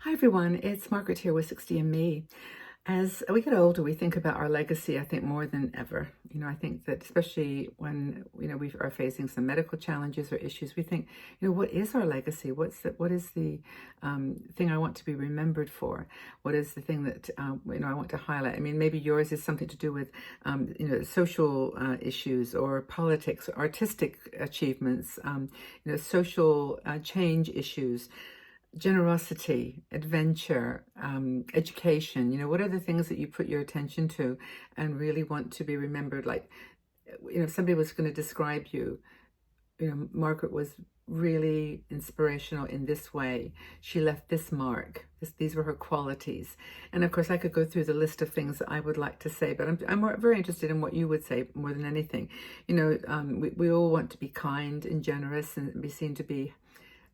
Hi everyone, it's Margaret here with 60 and Me. As we get older, we think about our legacy, I think, more than ever. I think that especially when, we are facing some medical challenges or issues, we think, what is our legacy? What is the thing I want to be remembered for? What is the thing that, I want to highlight? I mean, maybe yours is something to do with, social issues or politics, artistic achievements, social change issues, generosity, adventure, education. What are the things that you put your attention to and really want to be remembered? Like, if somebody was going to describe you, Margaret was really inspirational in this way. She left this mark. These were her qualities. And of course, I could go through the list of things that I would like to say, but I'm very interested in what you would say more than anything. We all want to be kind and generous and be seen to be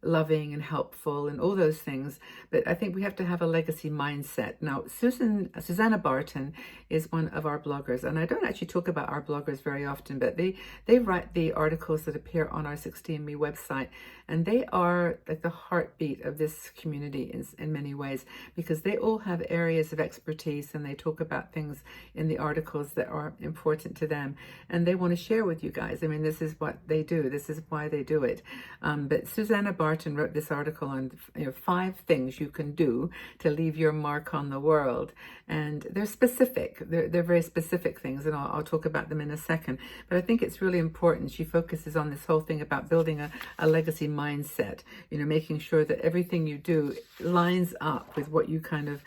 loving and helpful and all those things, but I think we have to have a legacy mindset. Now, Susanna Barton is one of our bloggers, and I don't actually talk about our bloggers very often, but they write the articles that appear on our 60andMe website, and they are like the heartbeat of this community in many ways, because they all have areas of expertise and they talk about things in the articles that are important to them, and they want to share with you guys. I mean, this is what they do. This is why they do it. But Susanna Barton wrote this article on 5 things you can do to leave your mark on the world, and they're specific. They're very specific things, and I'll talk about them in a second. But I think it's really important. She focuses on this whole thing about building a legacy mindset. Making sure that everything you do lines up with what you kind of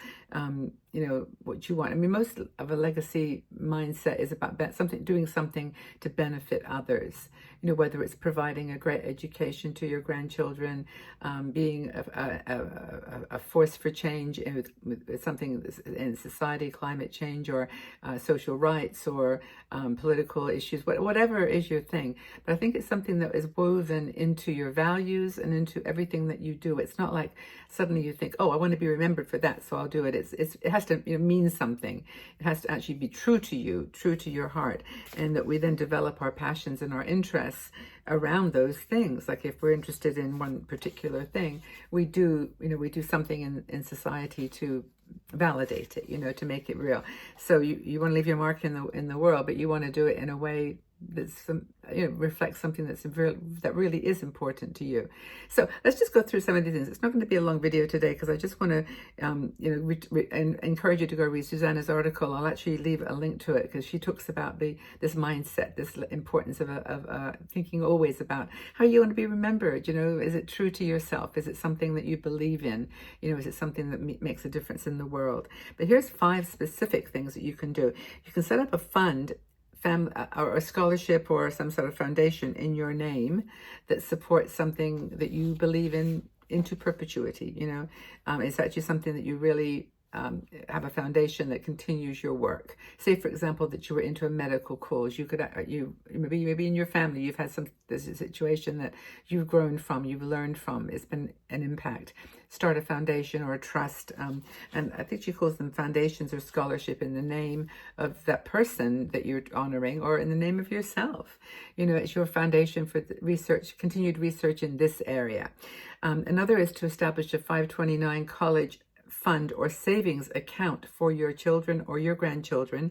what you want. I mean, most of a legacy mindset is about doing something to benefit others. Whether it's providing a great education to your grandchildren, being a force for change with something in society, climate change, or social rights, or political issues, whatever is your thing. But I think it's something that is woven into your values and into everything that you do. It's not like suddenly you think, oh, I want to be remembered for that, so I'll do it. It has to mean something. It has to actually be true to you, true to your heart, and that we then develop our passions and our interests around those things. Like if we're interested in one particular thing, we do something in society to validate it, to make it real. So you want to leave your mark in the world, but you want to do it in a way that's reflects something that really is important to you. So let's just go through some of these things. It's not going to be a long video today because I just want to encourage you to go read Susanna's article. I'll actually leave a link to it because she talks about this mindset, this importance of thinking always about how you want to be remembered. Is it true to yourself? Is it something that you believe in? Is it something that makes a difference in the world? But here's 5 specific things that you can do. You can set up a fund, or a scholarship, or some sort of foundation in your name that supports something that you believe in into perpetuity. It's actually something that you really have a foundation that continues your work. Say, for example, that you were into a medical cause. You could, maybe in your family you've had there's a situation that you've grown from, you've learned from. It's been an impact. Start a foundation or a trust, and I think she calls them foundations or scholarship, in the name of that person that you're honoring, or in the name of yourself. It's your foundation for continued research in this area. Another is to establish a 529 college fund or savings account for your children or your grandchildren,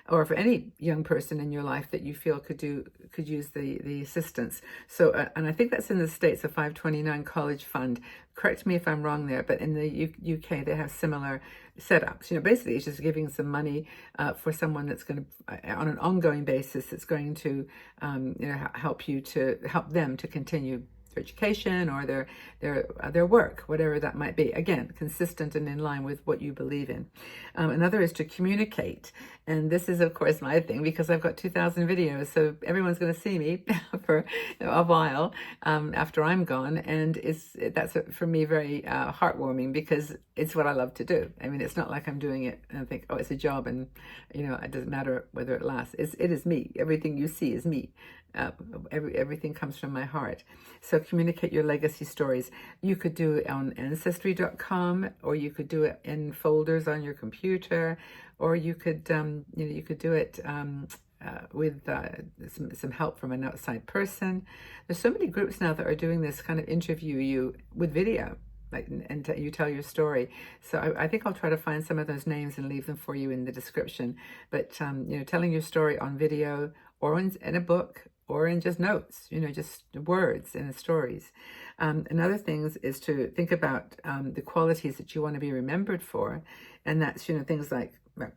or for any young person in your life that you feel could use the assistance. So, and I think that's in the States, a 529 college fund. Correct me if I'm wrong there, but in the UK they have similar setups. Basically it's just giving some money for someone that's going to, on an ongoing basis, that's going to help them to continue education or their work, whatever that might be. Again, consistent and in line with what you believe in. Another is to communicate, and this is of course my thing because I've got 2,000 videos, so everyone's going to see me for a while after I'm gone, and that's for me very heartwarming because it's what I love to do. I mean, it's not like I'm doing it and I think, oh, it's a job and it doesn't matter whether it lasts. It is me. Everything you see is me. Everything comes from my heart. So communicate your legacy stories. You could do it on ancestry.com, or you could do it in folders on your computer, or you could you could do it with some help from an outside person. There's so many groups now that are doing this, kind of interview you with video. like, and you tell your story. So I think I'll try to find some of those names and leave them for you in the description. But you know, telling your story on video or in a book or in just notes, you know, just words and stories. Another thing is to think about the qualities that you want to be remembered for, and that's, you know, things like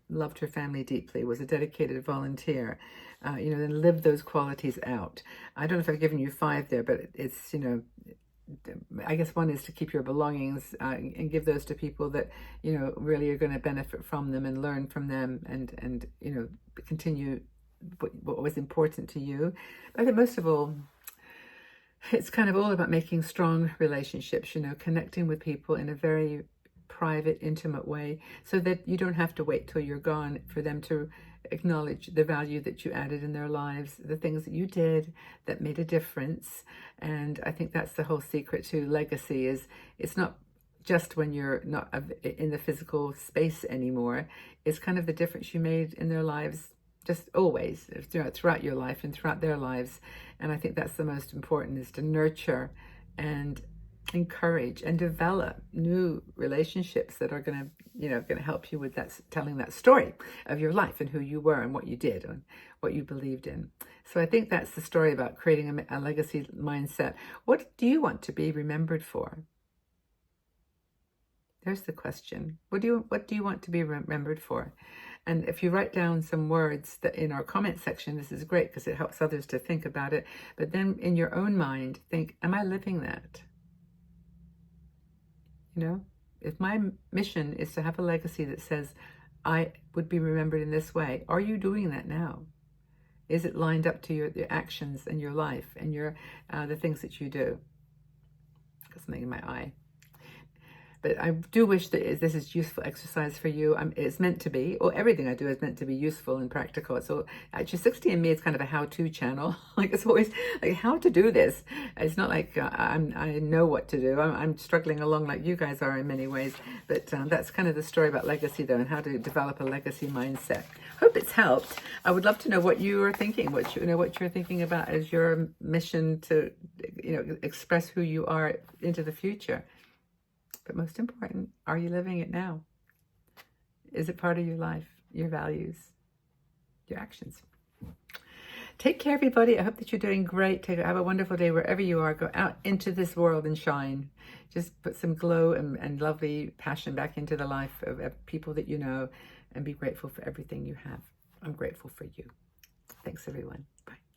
loved her family deeply, was a dedicated volunteer, you know, then live those qualities out. I don't know if I've given you 5 there, but it's, you know, I guess one is to keep your belongings and give those to people that, you know, really are going to benefit from them and learn from them, and you know, continue what was important to you. But I think most of all, it's kind of all about making strong relationships, you know, connecting with people in a very private, intimate way, so that you don't have to wait till you're gone for them to acknowledge the value that you added in their lives, the things that you did that made a difference. And I think that's the whole secret to legacy, is it's not just when you're not in the physical space anymore. It's kind of the difference you made in their lives, just always, throughout your life and throughout their lives. And I think that's the most important, is to nurture and encourage and develop new relationships that are going to, you know, going to help you with that, telling that story of your life and who you were and what you did and what you believed in. So I think that's the story about creating a legacy mindset. What do you want to be remembered for? There's the question. What do you want to be remembered for? And if you write down some words that in our comment section, this is great because it helps others to think about it. But then in your own mind, think, am I living that? You know, if my mission is to have a legacy that says I would be remembered in this way, are you doing that now? Is it lined up to your actions and your life and your the things that you do? Got something in my eye. But I do wish that this is useful exercise for you. It's meant to be, or everything I do is meant to be useful and practical. So actually 60andMe is kind of a how-to channel. Like, it's always like how to do this. It's not like I know what to do. I'm struggling along like you guys are in many ways. But that's kind of the story about legacy, though, and how to develop a legacy mindset. Hope it's helped. I would love to know what you are thinking, what you're thinking about as your mission to, you know, express who you are into the future. But most important, are you living it now? Is it part of your life, your values, your actions? Take care, everybody. I hope that you're doing great. Have a wonderful day wherever you are. Go out into this world and shine. Just put some glow and lovely passion back into the life of people that you know, and be grateful for everything you have. I'm grateful for you. Thanks, everyone. Bye.